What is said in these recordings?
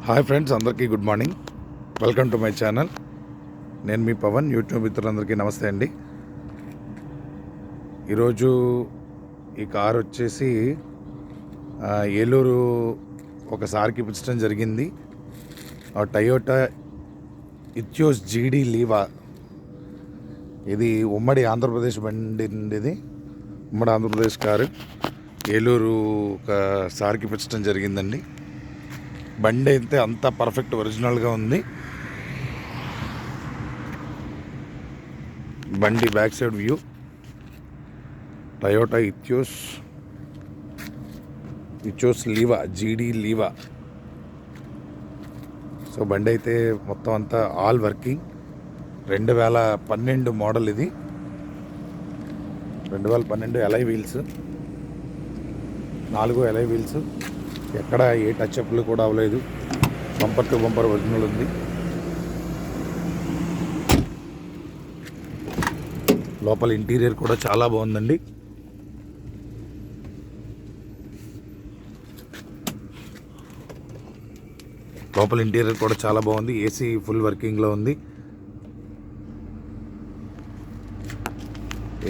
Hi friends, అందరికీ good morning. Welcome to my channel. నేను మీ Pawan. YouTube మిత్రులందరికీ నమస్తే అండి. ఈరోజు ఈ కార్ వచ్చేసి ఏలూరు ఒకసారికి ఇప్పించడం జరిగింది. టయోటా ఇథియోస్ జీడీ లీవా. ఇది ఉమ్మడి ఆంధ్రప్రదేశ్ బండి అండి. ఇది ఉమ్మడి ఆంధ్రప్రదేశ్ కారు ఏలూరు ఒకసారికి ఇప్పించడం జరిగిందండి. బండి అయితే అంతా పర్ఫెక్ట్ ఒరిజినల్గా ఉంది. బండి back side view Toyota Etios Liva GD Liva. So బండి అయితే మొత్తం అంతా ఆల్ వర్కింగ్. 2012 మోడల్. ఇది 2012 ఎలై వీల్స్, 4 ఎలై వీల్స్. ఎక్కడ ఏ టచ్అప్లు కూడా అవ్వలేదు. బంపర్ టు బంపర్ ఒరిజినల్ ఉంది. లోపల ఇంటీరియర్ కూడా చాలా బాగుందండి. లోపల ఇంటీరియర్ కూడా చాలా బాగుంది. ఏసీ ఫుల్ వర్కింగ్లో ఉంది.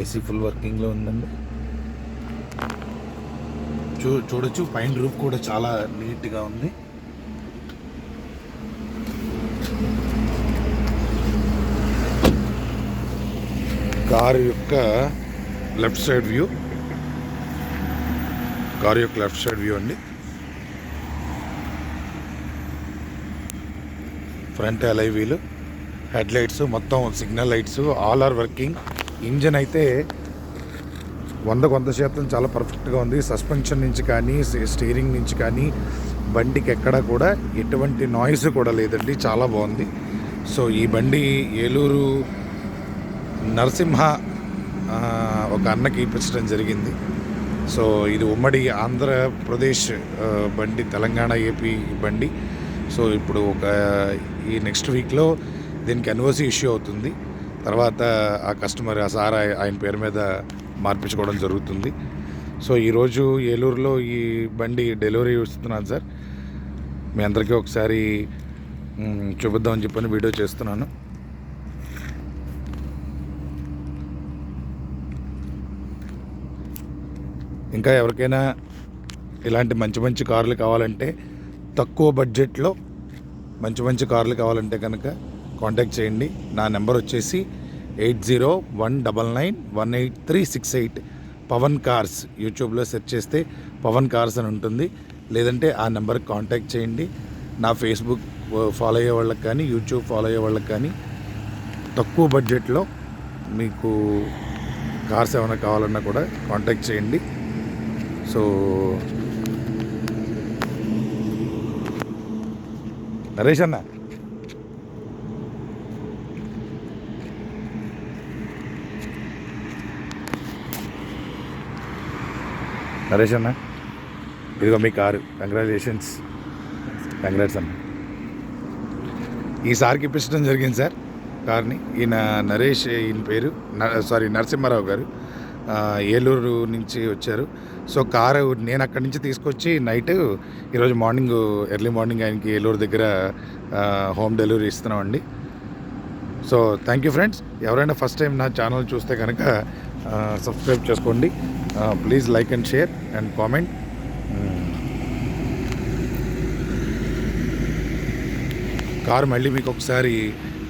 ఏసీ ఫుల్ వర్కింగ్లో ఉందండి. చూడొచ్చు, పైన రూఫ్ కూడా చాలా నీట్గా ఉంది. కారు యొక్క లెఫ్ట్ సైడ్ వ్యూ అండి. Front alloy wheel, headlights, మొత్తం signal lights all are working. Engine అయితే 100% చాలా పర్ఫెక్ట్గా ఉంది. సస్పెన్షన్ నుంచి కానీ స్టీరింగ్ నుంచి కానీ బండికి ఎక్కడా కూడా ఎటువంటి నాయిస్ కూడా లేదండి. చాలా బాగుంది. సో ఈ బండి ఏలూరు నరసింహ ఒక అన్నకి ఇప్పించడం జరిగింది. సో ఇది ఉమ్మడి ఆంధ్రప్రదేశ్ బండి, తెలంగాణ ఏపీ బండి. సో ఇప్పుడు ఈ నెక్స్ట్ వీక్లో దీనికి ఎన్ఓసి ఇష్యూ అవుతుంది. తర్వాత ఆ కస్టమర్ సార్ ఆయన పేరు మీద మార్పించుకోవడం జరుగుతుంది. సో ఈరోజు ఏలూరులో ఈ బండి డెలివరీ ఇస్తున్నాను సార్. మీ అందరికీ ఒకసారి చూపిద్దామని చెప్పని వీడియో చేస్తున్నాను. ఇంకా ఎవరికైనా ఇలాంటి మంచి కార్లు కావాలంటే, తక్కువ బడ్జెట్లో మంచి కార్లు కావాలంటే కనుక కాంటాక్ట్ చేయండి. నా నెంబర్ వచ్చేసి 8019918368. పవన్ కార్స్ యూట్యూబ్లో సెర్చ్ చేస్తే పవన్ కార్స్ అని ఉంటుంది. లేదంటే ఆ నెంబర్కి కాంటాక్ట్ చేయండి. నా ఫేస్బుక్ ఫాలో అయ్యే వాళ్ళకి కానీ, యూట్యూబ్ ఫాలో అయ్యే వాళ్ళకి కానీ తక్కువ బడ్జెట్లో మీకు కార్స్ ఏమైనా కావాలన్నా కూడా కాంటాక్ట్ చేయండి. సో నరేష్ అన్న, ఇదిగో మీ కారు. కంగ్రాట్స్ అన్న. ఈసారికి ఇప్పించడం జరిగింది సార్ కార్ని. ఈయన నరేష్, ఈయన పేరు నరసింహారావు గారు. ఏలూరు నుంచి వచ్చారు. సో కారు నేను అక్కడి నుంచి తీసుకొచ్చి ఈరోజు ఎర్లీ మార్నింగ్ ఆయనకి ఏలూరు దగ్గర హోమ్ డెలివరీ ఇస్తున్నామండి. So thank you friends. ఎవరైనా ఫస్ట్ టైం నా ఛానల్ చూస్తే కనుక సబ్స్క్రైబ్ చేసుకోండి. Please like and share and comment. Car మళ్ళీ మీకు ఒకసారి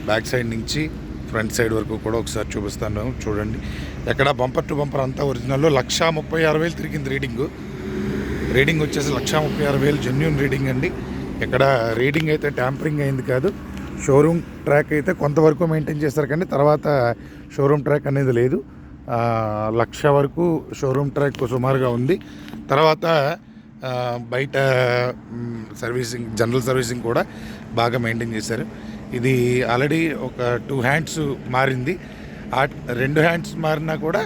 బ్యాక్ సైడ్ నుంచి ఫ్రంట్ సైడ్ వరకు కూడా ఒకసారి చూపిస్తాను. చూడండి, ఎక్కడ బంపర్ టు బంపర్ అంతా ఒరిజినల్లో. 136,000 తిరిగింది రీడింగ్ వచ్చేసి 136,000 జెన్యూన్ రీడింగ్ అండి. ఎక్కడ రీడింగ్ అయితే ట్యాంపరింగ్ అయింది కాదు. షోరూమ్ ట్రాక్ అయితే కొంతవరకు మెయింటైన్ చేస్తారు, కానీ తర్వాత షోరూమ్ ట్రాక్ అనేది లేదు. 1,00,000 వరకు షోరూమ్ ట్రాక్ సుమారుగా ఉంది. తర్వాత బయట జనరల్ సర్వీసింగ్ కూడా బాగా మెయింటైన్ చేశారు. ఇది ఆల్రెడీ ఒక 2 హ్యాండ్స్ మారింది. ఆ 2 హ్యాండ్స్ మారినా కూడా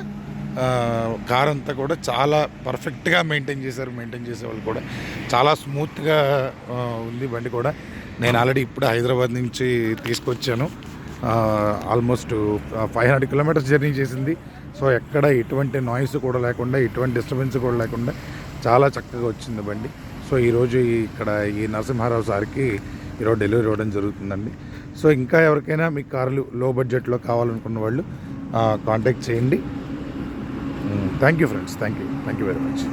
కార్ అంతా కూడా చాలా పర్ఫెక్ట్గా మెయింటైన్ చేసేవాళ్ళు కూడా చాలా స్మూత్గా ఉంది బండి కూడా. నేను ఆల్రెడీ ఇప్పుడు హైదరాబాద్ నుంచి తీసుకొచ్చాను. ఆల్మోస్ట్ 500 కిలోమీటర్స్ జర్నీ చేసింది. సో ఎక్కడ ఎటువంటి నాయిస్ కూడా లేకుండా, ఎటువంటి డిస్టర్బెన్స్ కూడా లేకుండా చాలా చక్కగా వచ్చింది బండి. సో ఈరోజు ఇక్కడ ఈ నరసింహారావు సార్కి ఈరోజు డెలివరీ ఇవ్వడం జరుగుతుందండి. సో ఇంకా ఎవరికైనా మీ కార్లు లో బడ్జెట్లో కావాలనుకున్న వాళ్ళు కాంటాక్ట్ చేయండి. Thank you friends, thank you very much.